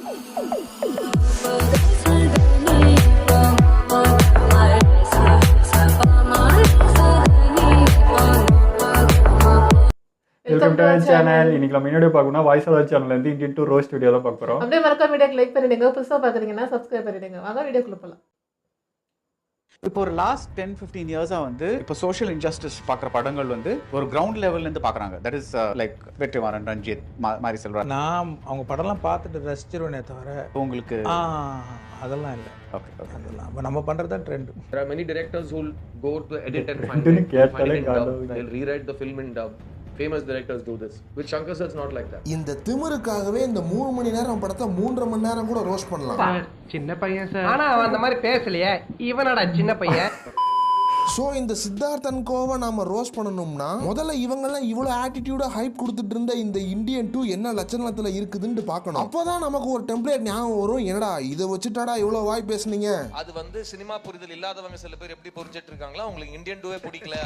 Welcome to channel. இன்னைக்கு நம்ம என்னோட பார்க்கணும்னா வாய்ஸ் ஓவர் சேனல்ல இருந்து இந்தியன் டூ ரோஸ்ட் வீடியோ தான் பார்க்க போறோம். அப்படியே மறக்காம வீடியோக்கு லைக் பண்ணிடுங்க. புதுசா பாக்குறீங்கன்னா சப்ஸ்கிரைப் பண்ணிடுங்க. வாங்க வீடியோக்குள்ள போலாம். இப்போ ஒரு லாஸ்ட் 10-15 இயர்ஸா வந்து இப்போ சோஷியல் இன்ஜஸ்டிஸ் பார்க்குற படங்கள் வந்து ஒரு கிரவுண்ட் லெவல்ல இருந்து பார்க்குறாங்க. That is like Vetrimaaran, Ranjith, Mari Selvaraj. நான் அவங்க படம்லாம் பார்த்துட்டு ரசிச்சிருவேனே தவிர உங்களுக்கு அதெல்லாம் இல்லை. ஓகே அதெல்லாம் இப்போ நம்ம பண்ணுறது தான் trend. There are many directors who will go to edit and find it in dub. They'll rewrite the film in dub. Famous directors do this. With Shankar sir, it's not like that. இந்த திமிருக்காகவே இந்த 3 மணி நேரம் படத்தை 3.5 மணி நேரம் கூட roast பண்ணலாம். சின்ன பையன் sir. ஆனா அவன் அந்த மாதிரி பேசலையே. இவனடா சின்ன பையன். ஸோ இந்த சித்தார்த்தன் கோவை நாம ரோஸ்ட் பண்ணணும்னா முதல்ல இவங்கெல்லாம் இவ்வளோ ஆட்டிடியூடா ஹைப் கொடுத்துட்டு இருந்த இந்த இந்தியன் 2 என்ன லட்சணத்துல இருக்குதுன்னு பார்க்கணும். அப்போதான் நமக்கு ஒரு டெம்ப்ளேட் ஞாபகம் வரும். என்னடா இதை வச்சுட்டாடா இவ்வளோ வாய் பேசுனீங்க. அது வந்து சினிமா புரிதல் இல்லாதவங்க சில பேர் எப்படி புரிஞ்சிட்டு இருக்காங்களா, உங்களுக்கு இந்தியன் 2 பிடிக்கல.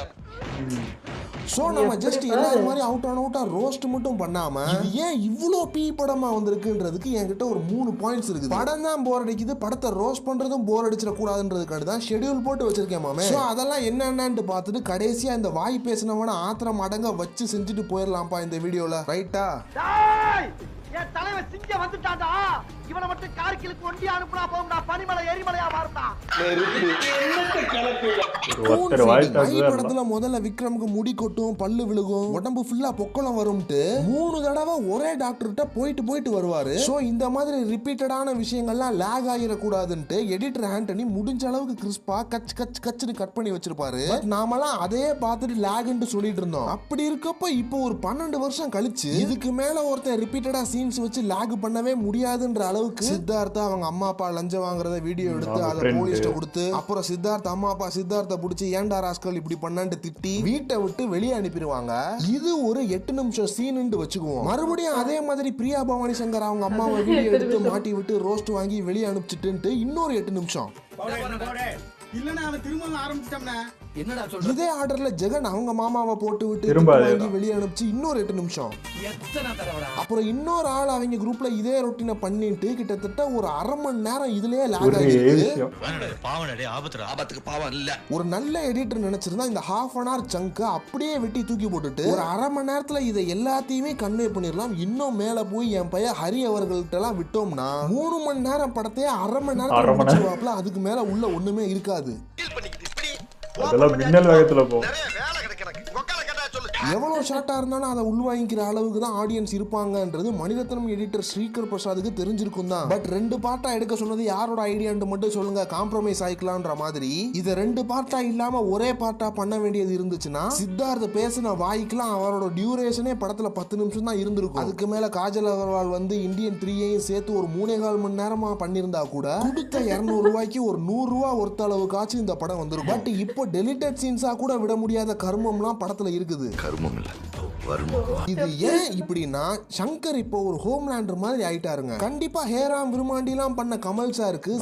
ஸோ நம்ம ஜஸ்ட் எல்லாரும் மாதிரி அவுட்டா ரோஸ்ட் மட்டும் பண்ணாம இது ஏன் இவ்வளோ பீ படமா வந்திருக்குன்றதுக்கு என்கிட்ட ஒரு 3 பாயிண்ட்ஸ் இருக்குது. படம் தான் போர் அடிக்குது, படத்தை ரோஸ்ட் பண்றதும் போர் அடிச்சிட கூடாதுன்றதுக்காக தான் ஷெட்யூல் போட்டு வச்சிருக்கேன் மாமே. ஸோ அதெல்லாம் என்னென்னு பார்த்துட்டு கடைசியா இந்த வாய் பேசினவன ஆத்திரம் அடங்க வச்சு செஞ்சுட்டு போயிடலாம்ப்பா இந்த வீடியோல. ரைட்டா? என் தலைவன் சிங்க வந்துட்டான்டா. இவனை மட்டும் கார்கிலுக்கு ஒண்டி அனுப்புனா போகும்டா. பனிமலை எரிமலையா மாறுடா. படத்துல முதல்ல விக்ரமுக்கு முடி கொட்டும், பல்லு விழுகும், உடம்பு ஃபுல்லா பொக்கலம் வரும்ட்டு 3 தடவை ஒரே டாக்டர்கிட்ட போயிட்டு வருவாரு. சோ இந்த மாதிரி ரிப்பீட்டடான விஷயங்கள்லாம் லாக் ஆகிடக்கூடாதுன்ட்டு எடிட்டர் ஆண்டனி முடிஞ்ச அளவுக்கு கிறிஸ்பா கச்சுன்னு கட் பண்ணி வச்சிருப்பாரு. நாமெல்லாம் அதே பார்த்துட்டு லாக்னு சொல்லிட்டு இருந்தோம். அப்படி இருக்கப்ப இப்போ ஒரு 12 வருஷம் கழிச்சு இதுக்கு மேல ஒருத்தன் ரிப்பீட்டடா சீன்ஸ் வச்சு லாக் பண்ணவே முடியாதுன்ற அளவுக்கு சித்தார்த்தா அவங்க அம்மா அப்பா லஞ்சம் வாங்குறத வீடியோ எடுத்து அதை போலீஸ்ட கொடுத்து அப்புறம் சித்தார்த்த அம்மா அப்பா சித்தார்த்த பிடிச்சி ஏன்டா ராஸ்கல் இப்படி பண்ணான்னு திட்டி வீட்டை விட்டு வெளியே அனுப்பிடுவாங்க. இது ஒரு 8 நிமிஷம் சீன் வச்சுக்குவோம். மறுபடியும் அதே மாதிரி பிரியா பவானி சங்கர் அவங்க அம்மாவை வீடியோ எடுத்து மாட்டி விட்டு ரோஸ்ட் வாங்கி வெளியே அனுப்பிச்சிட்டு இன்னொரு 8 நிமிஷம். இதே ஆர்டர்ல ஜெகன் அவங்க மாமாவை போட்டு விட்டு வாங்கி வெளியே அனுப்பிச்சு இன்னொரு 8 நிமிஷம். அப்புறம் இன்னொரு ஆள் அவங்க குரூப்ல இதே ரொட்டீனை பண்ணிட்டு கிட்டத்தட்ட ஒரு 1/2 மணி நேரம் இதுலயே லாக் ஆகிருக்கு. ஒரு நல்ல எடிட்டர் நினைச்சிருந்தா இந்த 1/2 an hour சங்க அப்படியே வெட்டி தூக்கி போட்டுட்டு ஒரு 1/2 மணி நேரத்துல இதை எல்லாத்தையுமே கன்வே பண்ணிடலாம். இன்னும் மேல போய் என் பையன் ஹரி அவர்கள்ட்ட எல்லாம் விட்டோம்னா 3 மணி நேரம் படத்தையே 1/2 மணி நேரத்துல முடிச்சிருவாப்ல. அதுக்கு மேல உள்ள ஒண்ணுமே இருக்காது. அதெல்லாம் மின்னல் வேகத்துல போகும். எவ்வளவு ஷார்ட்டா இருந்தாலும் அதை உள்வாங்கிக்கிற அளவுக்கு தான் ஆடியன்ஸ் இருப்பாங்கன்றது மணிரத்னம் எடிட்டர் ஸ்ரீகர் பிரசாத்துக்கு தெரிஞ்சிருக்கும் தான். பட் 2 பார்ட்டா எடுக்க சொன்னது யாரோட ஐடியான்னு மட்டும் சொல்லுங்க, காம்ப்ரமைஸ் ஆயிக்கலாம்ன்ற மாதிரி. இதை 2 பார்ட்டா இல்லாம ஒரே பார்ட்டா பண்ண வேண்டியது இருந்துச்சுன்னா சித்தார்த்த பேசின வாய்க்கெல்லாம் அவரோட டியூரேஷனே படத்துல 10 நிமிஷம் தான் இருந்திருக்கும். அதுக்கு மேல காஜல் அகர்வால் வந்து இந்தியன் 3ஐயும் சேர்த்து ஒரு 3.25 மணி நேரமா பண்ணியிருந்தா கூட கொடுத்த 200 ரூபாய்க்கு ஒரு 100 ரூபா ஒருத்த அளவுக்காச்சும் இந்த படம் வந்துருக்கும். பட் இப்போ டெலிட்டட் சீன்ஸா கூட விட முடியாத கர்மம்லாம் படத்துல இருக்குது. இது ஏன் இப்படின்னா சங்கர் இப்போ ஒரு ஹோம்லேண்டர் மாதிரி ஆயிட்டாருங்க. கண்டிப்பா ஹேராம் விருமாண்டிலாம் பண்ண கமல் சாருக்கு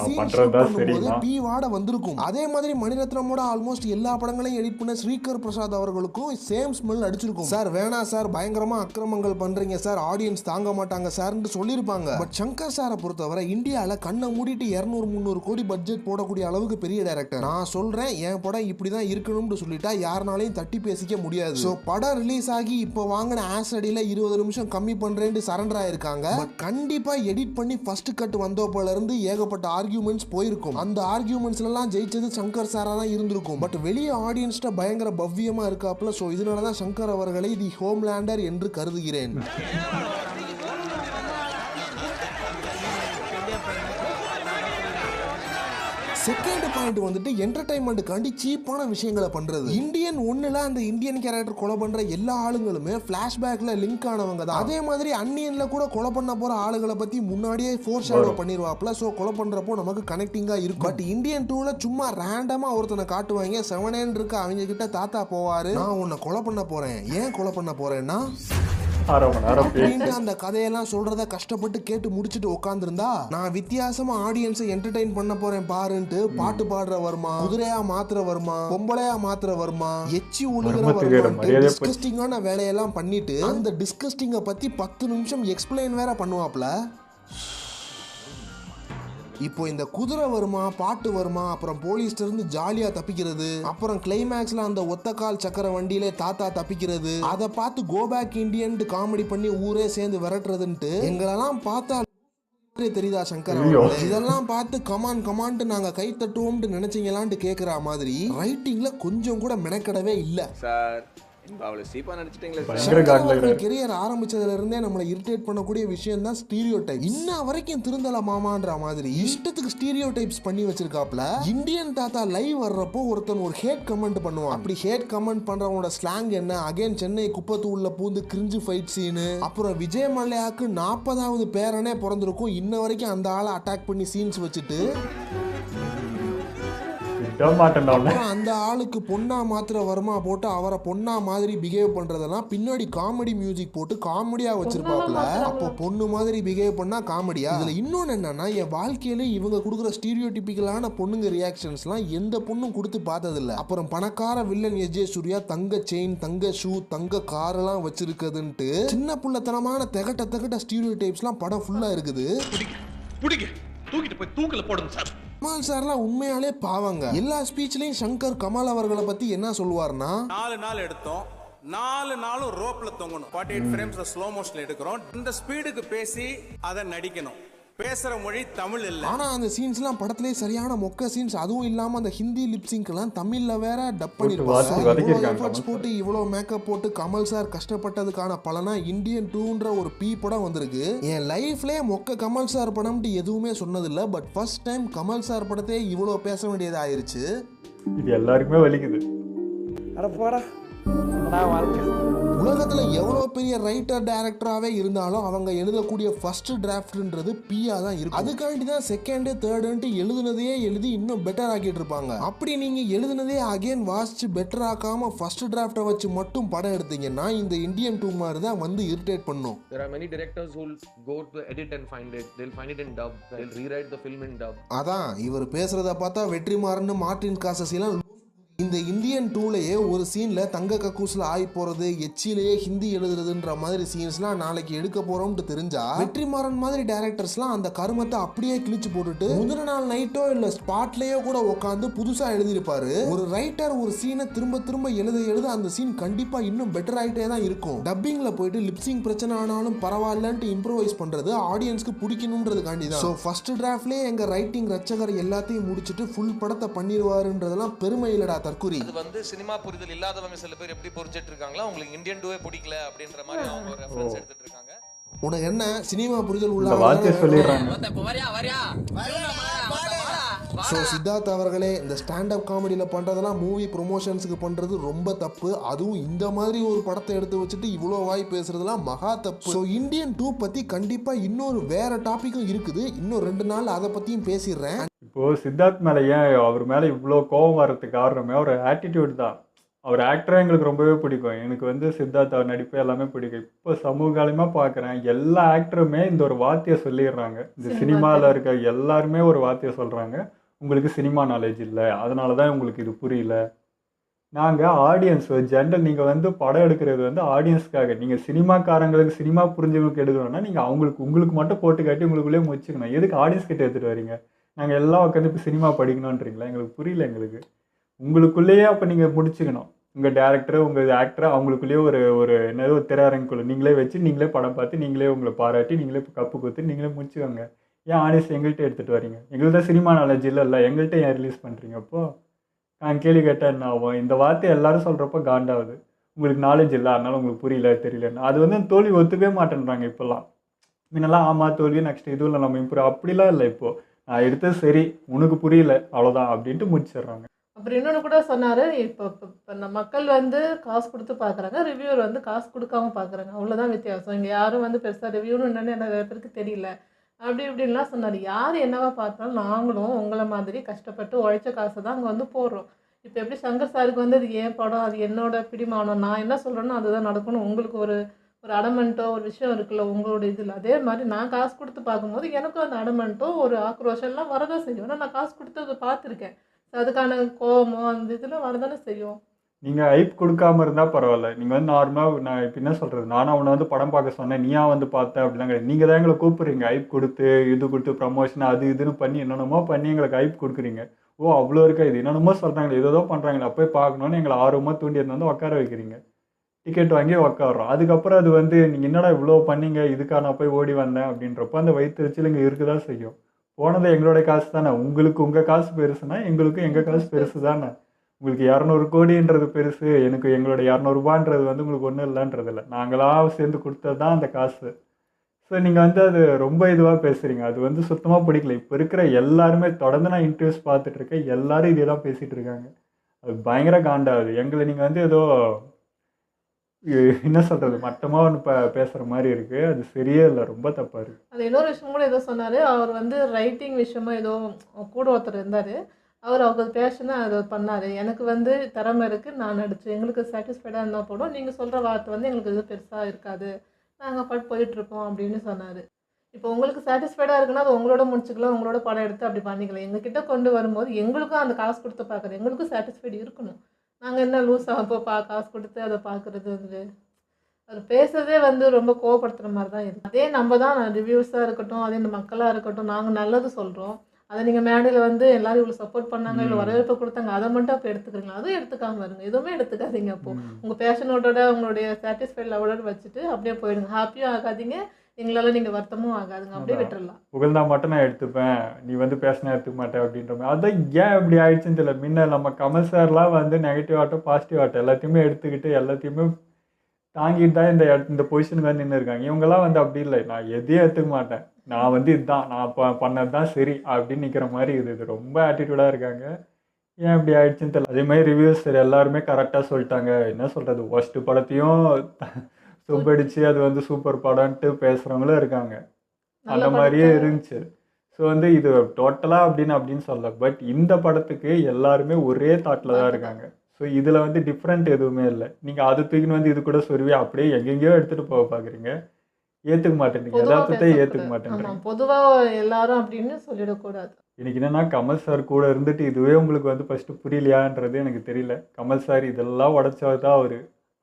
பி வாட வந்திருக்கும். அதே மாதிரி மணிரத்னமோட ஆல்மோஸ்ட் எல்லா படங்களையும் எடிட் பண்ண ஸ்ரீகர் பிரசாத் அவர்களுக்கும் சேம் ஸ்மெல் அடிச்சிருக்கும். சார் வேணாம் சார், பயங்கரமா அக்கிரமங்கள் பண்றீங்க சார், ஆடியன்ஸ் தாங்க மாட்டாங்க சார்னு சொல்லியிருப்பாங்க. பட் சங்கர் சாரை பொறுத்தவரை இந்தியால கண்ணை மூடிட்டு 200-300 கோடி பட்ஜெட் போடக்கூடிய அளவுக்கு பெரிய டைரக்டர். நான் சொல்றேன் என் படம் இப்படிதான் இருக்கணும்னு சொல்லிட்டா யாருனாலையும் தட்டி பேசிக்க முடியாது. சோ படம் ரிலீஸ் ஆகி இப்போ வாங்கின ஆசடியில 20 நிமிஷம் கம்மி பண்றேன்னு சரண்டர் ஆயிருக்காங்க. பட் கண்டிப்பா எடிட் பண்ணி ஃபர்ஸ்ட் கட் வந்தப்பல இருந்து ஏகப்பட்ட ஆர்கியூமெண்ட்ஸ் போயிருக்கும். அந்த ஆர்கியூமெண்ட்ஸ்ல எல்லாம் ஜெயிச்சது சங்கர் சாரா தான் இருந்திருக்கும். பட் வெளியே ஆடியன்ஸ்ட பயங்கர பவ்யமா இருக்காப்ல. சோ இதனாலதான் சங்கர் அவர்களை தி ஹோம்லேண்டர் என்று கருதுகிறேன். செகண்ட் பாயிண்ட் வந்துட்டு என்டர்டைன்மெண்ட்டுக்காண்டி சீப்பான விஷயங்களை பண்றது. இந்தியன் 1ல அந்த இந்தியன் கேரக்டர் கொலை பண்ற எல்லா ஆளுங்களுமே பிளாஷ்பேக்ல லிங்க் ஆனவங்க தான். அதே மாதிரி அன்னியன்ல கூட கொலை பண்ண போற ஆளுகளை பத்தி முன்னாடியே ஃபோர் ஷேடோ பண்ணிடுவாப்ல. சோ கொலை பண்றப்போ நமக்கு கனெக்டிங்கா இருக்கும். பட் இந்தியன் 2ல சும்மா ரேண்டமா ஒருத்தனை காட்டுவாங்க. 7 இருக்கு அவங்க கிட்ட தாத்தா போவாரு, நான் உன்னை கொலை பண்ண போறேன். ஏன் கொலை பண்ண போறேன்னா அந்த கதையெல்லாம் சொல்றத கஷ்டப்பட்டு கேட்டு முடிச்சுட்டு உட்கார்ந்துருந்தா நான் வித்தியாசமா ஆடியன்ஸை என்டர்டெயின் பண்ண போறேன் பாருன்ட்டு பாட்டு பாடுற வருமா, குதிரையா மாத்திர வருமா, பொம்பளையா மாத்திர வருமா, எச்சி உழுகிற வருமா, டிஸ்கஸ்டிங்கான வேலையெல்லாம் பண்ணிட்டு அந்த டிஸ்கஸ்டிங்க பத்தி 10 நிமிஷம் எக்ஸ்பிளைன் வேற பண்ணுவாப்ல. இப்போ இந்த குதிரை வருமா, பாட்டு வருமா, அப்புறம் போலீஸ்ல இருந்து ஜாலியா தப்பிக்கிறது, அப்புறம் கிளைமேக்ஸ்ல அந்த ஒத்தக்கால் சக்கர வண்டியிலே தாத்தா தப்பிக்கிறது, அதை பார்த்து கோ பேக் இண்டியன் காமெடி பண்ணி ஊரே சேர்ந்து விரட்டுறதுன்ட்டு எங்களெல்லாம் பார்த்தா தெரியுதா சங்கர் அவர்களே? இதெல்லாம் பார்த்து கமான்ட்டு நாங்க கை தட்டுவோம்னு நினைச்சீங்களான்னு கேக்குற மாதிரி ரைட்டிங்ல கொஞ்சம் கூட மெனக்கடவே இல்ல சார். கெரியர் ஆரம்பிச்சதுல இருந்தே நம்மளை இரிட்டேட் பண்ணக்கூடிய விஷயம் தான் ஸ்டீரியோ டைப். இன்ன வரைக்கும் திருந்தல மாமான்ற மாதிரி இஷ்டத்துக்கு ஸ்டீரியோ டைப்ஸ் பண்ணி வச்சிருக்காப்ல. இந்தியன் தாத்தா லைவ் வர்றப்போ ஒருத்தன் ஒரு ஹேட் கமெண்ட் பண்ணுவான். அப்படி ஹேட் கமெண்ட் பண்றவனோட ஸ்லாங் என்ன? அகைன் சென்னை குப்பத்தூள்ல பூந்து கிரிஞ்சு ஃபைட் சீனு, அப்புறம் விஜய் மல்லையாக்கு 40வது பேரனே பிறந்திருக்கும். இன்ன வரைக்கும் அந்த ஆளை அட்டாக் பண்ணி சீன்ஸ் வச்சுட்டு அந்த ஆளுக்கு பொண்ணா மாத்திர வருமா போட்டு அவரை பொண்ணா மாதிரி பிஹேவ் பண்றதெல்லாம் பின்னாடி காமெடி மியூசிக் போட்டு காமெடியா வச்சிருப்பாப்ல. அப்போ பொண்ணு மாதிரி பிஹேவ் பண்ணா காமெடியா? இதுல இன்னொன்னு என்னன்னா, என் வாழ்க்கையில இவங்க கொடுக்குற ஸ்டீரியோடிபிக்கலான பொண்ணுங்க ரியாக்ஷன்ஸ்லாம் எந்த பொண்ணும் கொடுத்து பார்த்தது இல்ல. அப்புறம் பணக்கார வில்லன் எஜே சூர்யா தங்க செயின், தங்க ஷூ, தங்க கார் எல்லாம் வச்சிருக்குதுன்ட்டு சின்ன புள்ளத்தனமான தெகட்ட ஸ்டீரியோ டைப்ஸ்லாம் படம் ஃபுல்லா இருக்குது. தூக்கிட்டு போய் தூக்கல போடுங்க சார். கமல் சார்லாம் உண்மையாலே பாவங்க. எல்லா ஸ்பீச்லயும் சங்கர் கமல் அவர்களை பத்தி என்ன சொல்லுவார்னா, 4 நாள் எடுத்தோம், 4 நாளும் ரோப்ல தொங்கணும், 48 ஃப்ரேம்ஸ்ல ஸ்லோ மோஷன்ல எடுக்கிறோம். இந்த ஸ்பீடுக்கு பேசி அதை நடிக்கணும். பேசுற மொழி தமிழ் இல்ல. ஆனா அந்த சீன்ஸ்லாம் படத்திலே சரியான மொக்க சீன்ஸ். அதுவும் இல்லாம அந்த ஹிந்தி லிப்சிங்க் எல்லாம் தமிழ்ல வேற டப் பண்ணிருப்பாங்க. போட்டு இவ்வளவு மேக்கப் போட்டு கமல் சார் கஷ்டப்பட்டதுக்கான பலனா இந்தியன் 2ன்ற ஒரு பி படம் வந்திருக்கு. என் லைஃப்லயே மொக்க கமல் சார் படம்ட்டு எதுவுமே சொன்னதில்ல. But first time Kamal sir படத்தையே இவ்வளவு பேச வேண்டியது ஆயிருச்சு. இது எல்லாருக்குமே வலிக்குது. அட போடா. உலகத்துல எவ்வளவு பெரிய ரைட்டர் டைரக்டராகவே இருந்தாலும் அவங்க எழுதக்கூடிய ஃபர்ஸ்ட் டிராஃப்ட்ன்றது பியா தான் இருக்கும். அதுக்காண்டி தான் செகண்ட் தேர்டுன்ட்டு எழுதுனதையே எழுதி இன்னும் பெட்டர் ஆக்கிட்டு இருப்பாங்க. அப்படி நீங்க எழுதுனதே அகைன் வாசிச்சு பெட்டர் ஆக்காம ஃபர்ஸ்ட் டிராஃப்டை வச்சு மட்டும் படம் எடுத்தீங்கன்னா இந்த இந்தியன் 2 மாதிரி தான் வந்து இரிட்டேட் பண்ணும். There are many directors who will go to edit and find it. They'll find it in dub. They'll rewrite the film in dub. அதான் இவர் பேசுறத பார்த்தா வெற்றிமாறன், மார்டின் காசஸ் எல்லாம் இந்த இந்தியன் 2லயே ஒரு சீன்ல தங்க கக்கூஸ்ல ஆகி போறது, எச்சிலேயே ஹிந்தி எழுதுறதுன்ற மாதிரி சீன்ஸ்லாம் நாளைக்கு எடுக்க போறோம்னு தெரிஞ்சா வெற்றிமாறன் மாதிரி டைரக்டர்ஸ்லாம் அந்த கருமத்தை அப்படியே கிழிச்சு போட்டுட்டு முதல் நாள் நைட்டோ இல்ல ஸ்பாட்லயோ கூட உட்காந்து புதுசா எழுதியிருப்பாரு. ஒரு ரைட்டர் ஒரு சீனை திரும்ப திரும்ப எழுத அந்த சீன் கண்டிப்பா இன்னும் பெட்டர் ஆயிட்டே தான் இருக்கும். டப்பிங்ல போயிட்டு லிப்சிங் பிரச்சனை ஆனாலும் பரவாயில்லன்ட்டு இம்ப்ரோவைஸ் பண்றது ஆடியன்ஸ்க்கு பிடிக்கணும்ன்றதுக்காண்டி தான். ஸோ ஃபர்ஸ்ட் டிராஃப்ட்லயே எங்க ரைட்டிங் ரச்சகர் எல்லாத்தையும் முடிச்சுட்டு ஃபுல் படத்தை பண்ணிடுவாருன்றதெல்லாம் பெருமை இல்லடா தற்குறி. அது வந்து சினிமா புரிதல் இல்லாதவங்க சில பேர் எப்படி புரிஞ்சிட்டு இருக்காங்களா, உங்களுக்கு இந்தியன் 2 பிடிக்கல அப்படின்ற மாதிரி அவங்க ஒரு ரெஃபரன்ஸ் எடுத்துட்டு இருக்காங்க. உனக்கு என்ன சினிமா புரிதல் உள்ள வார்த்தை சொல்லிடுறாங்க. ஸோ சித்தார்த் அவர்களே, இந்த ஸ்டாண்டப் காமெடியில் பண்ணுறதெல்லாம் மூவி ப்ரொமோஷன்ஸுக்கு பண்ணுறது ரொம்ப தப்பு. அதுவும் இந்த மாதிரி ஒரு படத்தை எடுத்து வச்சுட்டு இவ்வளோ வாய் பேசுறதுலாம் மகா தப்பு. ஸோ இந்தியன் 2 பற்றி கண்டிப்பாக இன்னொரு வேற டாப்பிக்கும் இருக்குது. இன்னும் 2 நாள் அதை பற்றியும் பேசிடுறேன். இப்போது சித்தார்த் மேலே ஏன் அவர் மேலே இவ்வளோ கோபம் வர்றதுக்கு காரணமே ஒரு ஆட்டிடியூட் தான். அவர் ஆக்டராக எங்களுக்கு ரொம்பவே பிடிக்கும். எனக்கு வந்து சித்தார்த் அவர் நடிப்பு எல்லாமே பிடிக்கும். இப்போ சமூககாலமாக பார்க்குறேன் எல்லா ஆக்டருமே இந்த ஒரு வார்த்தையை சொல்லிடுறாங்க. இந்த சினிமாவில் இருக்க எல்லாருமே ஒரு வார்த்தையை சொல்கிறாங்க, உங்களுக்கு சினிமா நாலேஜ் இல்லை, அதனால தான் உங்களுக்கு இது புரியல. நாங்கள் ஆடியன்ஸ் ஜென்ரல், நீங்கள் வந்து படம் எடுக்கிறது வந்து ஆடியன்ஸ்க்காக. நீங்கள் சினிமாக்காரங்களுக்கு சினிமா புரிஞ்சவங்களுக்கு எடுக்கணும்னா நீங்கள் உங்களுக்கு மட்டும் போட்டு காட்டி உங்களுக்குள்ளேயே முடிச்சுக்கணும். எதுக்கு ஆடியன்ஸ் கிட்ட எடுத்துகிட்டு வரீங்க? நாங்கள் எல்லாம் உட்காந்து இப்போ சினிமா படிக்கணுன்றீங்களா? எங்களுக்கு புரியல. எங்களுக்கு உங்களுக்குள்ளேயே அப்போ நீங்கள் முடிச்சுக்கணும். உங்கள் டேரக்டர் உங்கள் ஆக்டரை அவங்களுக்குள்ளேயே ஒரு என்னது ஒரு திரையரங்குக்குள்ள நீங்களே வச்சு நீங்களே படம் பார்த்து நீங்களே உங்களை பாராட்டி நீங்களே கப்பு கொடுத்து நீங்களே முடிச்சுக்கோங்க. ஏன் ஆடியன்ஸ் எங்கள்கிட்ட எடுத்துகிட்டு வரீங்க? எங்கள்கிட்ட சினிமா நாலேஜ் இல்லை, எங்கள்கிட்ட ஏன் ரிலீஸ் பண்ணுறீங்க? அப்போது நான் கேள்வி கேட்டால் என்ன ஆகும்? இந்த வார்த்தை எல்லாரும் சொல்கிறப்ப காண்டாகுது. உங்களுக்கு நாலேஜ் இல்லை, அதனால உங்களுக்கு புரியல தெரியலன்னு. அது வந்து தோல்வி ஒத்துக்கவே மாட்டேன்றாங்க இப்போல்லாம். முன்னெல்லாம் ஆமாம் தோல்வி, நெக்ஸ்ட் இதுவும் நம்ம இம்ப்ரூவ், அப்படிலாம் இல்லை. இப்போது நான் எடுத்தது சரி, உனக்கு புரியல அவ்வளோதான் அப்படின்ட்டு முடிச்சிடுறாங்க. அப்புறம் இன்னொன்று கூட சொன்னார், இப்போ மக்கள் வந்து காசு கொடுத்து பார்க்குறாங்க, ரிவ்யூவர் வந்து காசு கொடுக்காம பார்க்குறாங்க, அவ்வளோதான் வித்தியாசம். இங்கே யாரும் வந்து பெருசாக ரிவ்யூன்னு என்னென்னு நிறைய பேருக்கு தெரியல அப்படி இப்படின்லாம் சொன்னார். யார் என்னவா பார்த்தாலும் நாங்களும் உங்களை மாதிரி கஷ்டப்பட்டு உழைச்ச காசை தான் அங்கே வந்து போடுறோம். இப்போ எப்படி சங்கர் சாருக்கு வந்து அது ஏன் படம், அது என்னோட பிடிமானம், நான் என்ன சொல்கிறேனோ அதுதான் நடக்கணும், உங்களுக்கு ஒரு அடமெண்ட்டோ ஒரு விஷயம் இருக்குல்ல உங்களோட இதில், அதே மாதிரி நான் காசு கொடுத்து பார்க்கும்போது எனக்கும் அந்த அடமெண்ட்டோ ஒரு ஆக்ரோஷம்லாம் வரதான் செய்யும். ஆனால் நான் காசு கொடுத்து அதை பார்த்துருக்கேன். அதுக்கான கோபமோ அந்த இதில் வரதானே செய்யும். நீங்கள் ஹைப் கொடுக்காம இருந்தால் பரவாயில்ல. நீங்கள் வந்து நார்மலாக நான் இப்போ என்ன சொல்கிறது, நானும் அவனை வந்து படம் பார்க்க சொன்னேன், நீயா வந்து பார்த்த அப்படிலாம் கிடையாது. நீங்கள் தான் எங்களை கூப்பிட்றீங்க, ஹைப் கொடுத்து இது கொடுத்து ப்ரமோஷன் அது இதுன்னு பண்ணி என்னென்னமோ பண்ணி எங்களுக்கு ஹைப் கொடுக்குறீங்க. ஓ அவ்வளோ இருக்கா, இது என்னென்னமோ சொல்கிறாங்களே ஏதோ பண்ணுறாங்களே அப்போயே பார்க்கணுன்னு எங்களை ஆர்வமாக தூண்டி வந்து உட்கார வைக்கிறீங்க. டிக்கெட் வாங்கி உட்காடுறோம். அதுக்கப்புறம் அது வந்து நீங்கள் என்னடா இவ்வளோ பண்ணீங்க, இதுக்காக நான் போய் ஓடி வந்தேன் அப்படின்றப்போ அந்த வயிற்றுச்சல் இங்கே இருக்க தான் செய்யும். போனது எங்களுடைய காசு தானே. உங்களுக்கு உங்கள் காசு பெருசுனா எங்களுக்கு எங்கள் காசு பெருசு தானே. உங்களுக்கு 200 கோடின்றது பெருசு, எனக்கு எங்களுடைய 200 ரூபான்றது வந்து உங்களுக்கு ஒன்றும் இல்லைன்றது இல்லை. நாங்களாக சேர்ந்து கொடுத்தது தான் அந்த காசு. ஸோ நீங்கள் வந்து அது ரொம்ப இதுவாக பேசுகிறீங்க. அது வந்து சுத்தமாக பிடிக்கல. இப்போ இருக்கிற எல்லாருமே தொடர்ந்து நான் இன்டர்வியூஸ் பார்த்துட்ருக்கேன், எல்லாரும் இதே தான் பேசிகிட்டு இருக்காங்க. அது பயங்கர காண்டாகுது. எங்களை நீங்கள் வந்து ஏதோ என்ன சொல்கிறது மட்டமாக ஒன்று பேசுகிற மாதிரி இருக்குது. அது சரியே இல்லை, ரொம்ப தப்பாக இருக்குது. அது இன்னொரு விஷயம் கூட ஏதோ சொன்னார். அவர் வந்து ரைட்டிங் விஷயமா ஏதோ கூட ஒருத்தர் இருந்தார். அவர் பேஷனாக அதை பண்ணார். எனக்கு வந்து திறமை இருக்குது, நான் நடிச்சு எங்களுக்கு சாட்டிஸ்ஃபைடாக இருந்தால் போடும், நீங்கள் சொல்கிற வார்த்தை வந்து எங்களுக்கு இது பெருசாக இருக்காது, நாங்கள் பாட்டு போயிட்டுருக்கோம் அப்படின்னு சொன்னார். இப்போ உங்களுக்கு சாட்டிஸ்ஃபைடாக இருக்குன்னா அது உங்களோட முடிச்சுக்கலாம், உங்களோட படம் எடுத்து அப்படி பண்ணிக்கலாம். எங்ககிட்ட கொண்டு வரும்போது எங்களுக்கும் அந்த காசு கொடுத்து பார்க்குறது எங்களுக்கும் சாட்டிஸ்ஃபைடு இருக்கணும். நாங்கள் என்ன லூஸாக அப்போ காசு கொடுத்து அதை பார்க்குறது வந்து அது பேசுறதே வந்து ரொம்ப கோவப்படுத்துகிற மாதிரி தான் இருக்குது. அதே நம்ம தான் ரிவ்யூஸாக இருக்கட்டும், அதே இந்த மக்களாக இருக்கட்டும், நாங்கள் நல்லது சொல்கிறோம், அதை நீங்கள் மேடையில் வந்து எல்லாரும் இவ்வளோ சப்போர்ட் பண்ணாங்க, இவ்வளோ வரவேற்பு கொடுத்தாங்க, அதை மட்டும் அப்போ எடுத்துக்கிறீங்களா? அதுவும் எடுத்துக்காமல் இருங்க, எதுவுமே எடுத்துக்காதீங்க. அப்போது உங்கள் பேஷனோட உங்களுடைய சாட்டிஸ்ஃபைட் லெவலோட வச்சுட்டு அப்படியே போயிடுங்க. ஹாப்பியும் ஆகாதீங்க, எங்களால் நீங்கள் வருத்தமும் ஆகாதுங்க, அப்படியே விட்டுடலாம். புகழ்ந்தா மட்டும் நான் எடுத்துப்பேன், நீ வந்து பேசினா எடுத்துக்க மாட்டேன் அப்படின்ற மாதிரி. அதான் ஏன் இப்படி ஆயிடுச்சுன்னு தெரியல. முன்ன நம்ம கமல் சார்லாம் வந்து நெகட்டிவ் ஆட்டம் பாசிட்டிவ் ஆட்டம் எல்லாத்தையுமே எடுத்துக்கிட்டு எல்லாத்தையுமே தாங்கிட்டு தான் இந்த பொசிஷனுக்கு வந்து நின்று இருக்காங்க. இவங்கெல்லாம் வந்து அப்படி இல்லை, நான் எதையும் எடுத்துக்க மாட்டேன், நான் வந்து இதுதான் நான் பண்ணது தான் சரி அப்படின்னு நிற்கிற மாதிரி இது ரொம்ப ஆட்டிடியூடாக இருக்காங்க. ஏன் இப்படி ஆயிடுச்சுன்னு தெரியல. அதே மாதிரி ரிவ்யூஸ் எல்லாருமே கரெக்டாக சொல்லிட்டாங்க. என்ன சொல்கிறது, ஒஸ்ட்டு படத்தையும் சுப்படிச்சு அது வந்து சூப்பர் படம்ன்ட்டு பேசுகிறவங்களும் இருக்காங்க. அந்த மாதிரியே இருந்துச்சு. ஸோ வந்து இது டோட்டலாக அப்படின்னு சொல்ல. பட் இந்த படத்துக்கு எல்லாருமே ஒரே தாட்டில் தான் இருக்காங்க. ஸோ இதில் வந்து டிஃப்ரெண்ட் எதுவுமே இல்லை. நீங்கள் அது தூக்கின்னு வந்து இது கூட சொருவி அப்படியே எங்கெங்கேயோ எடுத்துகிட்டு போக பார்க்குறீங்க, ஏற்றுக்க மாட்டேன்றீங்க, எல்லாத்தையும் ஏற்றுக்க மாட்டேன்றீங்க. பொதுவாக எல்லாரும் அப்படின்னு சொல்லிடக்கூடாது. எனக்கு என்னென்னா கமல் சார் கூட இருந்துட்டு இதுவே உங்களுக்கு வந்து ஃபஸ்ட்டு புரியலையான்றது எனக்கு தெரியல. கமல் சார் இதெல்லாம் உடச்சா தான் அவர்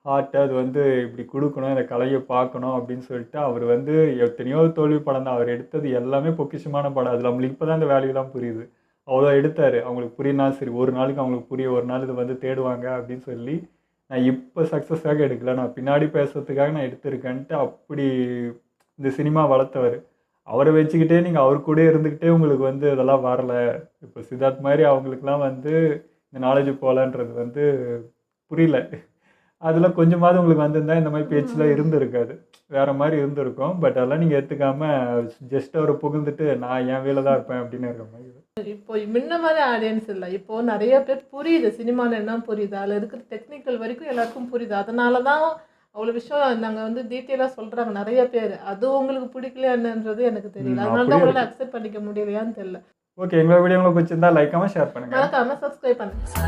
ஹார்ட்டை அது வந்து இப்படி கொடுக்கணும், இந்த கலையை பார்க்கணும் அப்படின்னு சொல்லிட்டு அவர் வந்து எத்தனையோ தோல்வி படம் தான் அவர் எடுத்தது, எல்லாமே பொக்கிஷமான படம். அதில் நம்மளுக்கு இப்போ தான் இந்த வேல்யூலாம் புரியுது. அவ்வளோ எடுத்தார், அவங்களுக்கு புரியுனா சரி, ஒரு நாளைக்கு அவங்களுக்கு புரிய, ஒரு நாள் இது வந்து தேடுவாங்க அப்படின்னு சொல்லி நான் இப்போ சக்ஸஸாக எடுக்கல, நான் பின்னாடி பேசுறதுக்காக நான் எடுத்திருக்கேன்ட்டு அப்படி இந்த சினிமா வளர்த்தவர். அவரை வச்சுக்கிட்டே நீங்கள் அவர் கூட இருந்துக்கிட்டே உங்களுக்கு வந்து இதெல்லாம் வரலை. இப்போ சித்தார்த் மாதிரி அவங்களுக்குலாம் வந்து இந்த நாலேஜ் போகலன்றது வந்து புரியல. அதில் கொஞ்சமாவது உங்களுக்கு வந்திருந்தா இந்த மாதிரி பேச்சுலாம் இருந்திருக்காது, வேறு மாதிரி இருந்திருக்கும். பட் அதெல்லாம் நீங்கள் எடுத்துக்காமல் ஜஸ்ட் அவரை புகுந்துட்டு நான் என் வேலை தான் இருப்பேன் அப்படின்னு இருக்கிற மாதிரி. இப்போ முன்ன மாதிரி ஆடியன்ஸ் இல்லை. இப்போது நிறைய பேர் புரியுது சினிமாவில் என்ன புரியுது, அதில் இருக்கிற டெக்னிக்கல் வரைக்கும் எல்லாருக்கும் புரியுது. அதனால தான் அவ்வளோ விஷயம் நாங்கள் வந்து டீட்டெயிலாக சொல்கிறாங்க நிறைய பேர். அது உங்களுக்கு பிடிக்கல என்னன்றது எனக்கு தெரியல, அதனால தான் உங்களால் அக்செப்ட் பண்ணிக்க முடியலையான்னு தெரியல. ஓகே, எங்களோட வீடியோ உங்களுக்கு பிடிச்சிருந்தா லைக்காமல் ஷேர் பண்ணுங்கள், மறக்காமல் சப்ஸ்கிரைப் பண்ணுங்கள்.